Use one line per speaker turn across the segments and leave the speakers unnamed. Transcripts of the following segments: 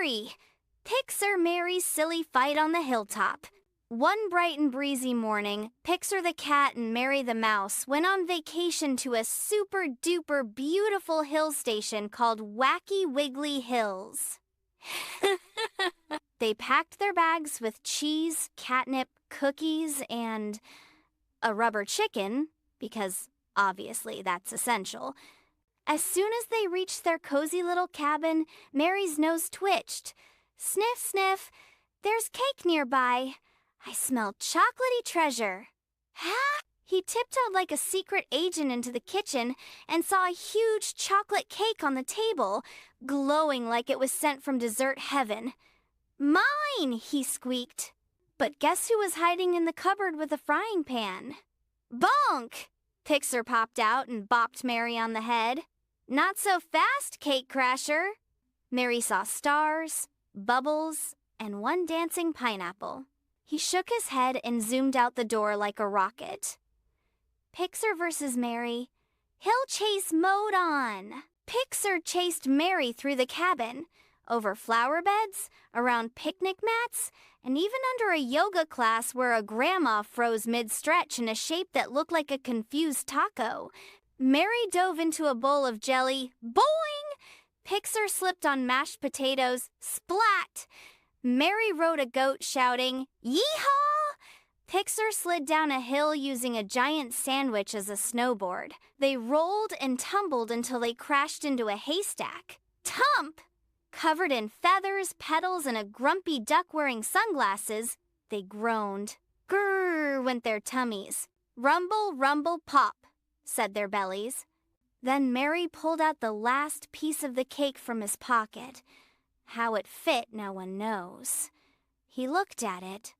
Merry! Pixer-Merry's silly fight on the hilltop. One bright and breezy morning, Pixer the cat and Merry the mouse went on vacation to a super-duper beautiful hill station called Whacky Wiggly Hills. They packed their bags with cheese, catnip, cookies, and a rubber chicken, because obviously that's essential. As soon as they reached their cozy little cabin, Merry's nose twitched. Sniff, sniff, there's cake nearby. I smell chocolatey treasure. Ha! He tiptoed like a secret agent into the kitchen and saw a huge chocolate cake on the table, glowing like it was sent from dessert heaven. Mine, he squeaked. But guess who was hiding in the cupboard with a frying pan? Bonk! Pixer popped out and bopped Merry on the head. Not so fast, Cake Crasher. Merry saw stars, bubbles, and one dancing pineapple. He shook his head and zoomed out the door like a rocket. Pixer versus Merry. Hill chase mode on. Pixer chased Merry through the cabin, over flower beds, around picnic mats, and even under a yoga class where a grandma froze mid-stretch in a shape that looked like a confused taco. Merry dove into a bowl of jelly. Boing! Pixer slipped on mashed potatoes. Splat! Merry rode a goat shouting, Yeehaw! Pixer slid down a hill using a giant sandwich as a snowboard. They rolled and tumbled until they crashed into a haystack. Tump! Covered in feathers, petals, and a grumpy duck wearing sunglasses, they groaned. Grrr went their tummies. Rumble, rumble, pop, said their bellies. Then Merry pulled out the last piece of the cake from his pocket. How it fit, no one knows. He looked at it,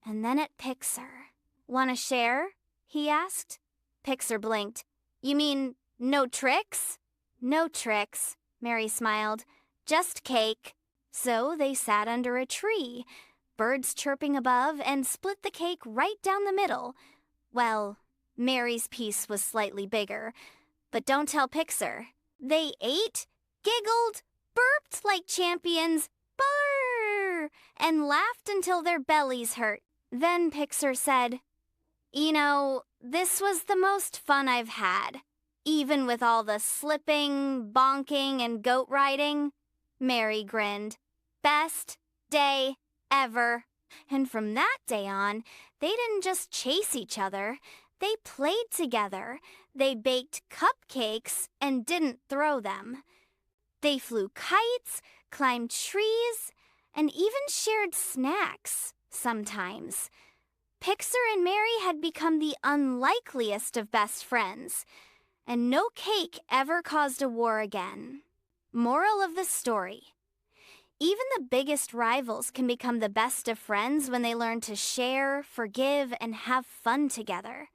and then at Pixer. "Want to share?" he asked. Pixer blinked. "You mean no tricks?" "No tricks," Merry smiled. "Just cake." So they sat under a tree, birds chirping above, and split the cake right down the middle. Well, Merry's piece was slightly bigger, but don't tell Pixer. They ate, giggled, burped like champions, brrr, and laughed until their bellies hurt. Then Pixer said, "You know, this was the most fun I've had, even with all the slipping, bonking, and goat riding." Merry grinned. "Best day ever." And from that day on, they didn't just chase each other. They played together. They baked cupcakes and didn't throw them. They flew kites, climbed trees, and even shared snacks sometimes. Pixer and Merry had become the unlikeliest of best friends, and no cake ever caused a war again. Moral of the story: even the biggest rivals can become the best of friends when they learn to share, forgive, and have fun together.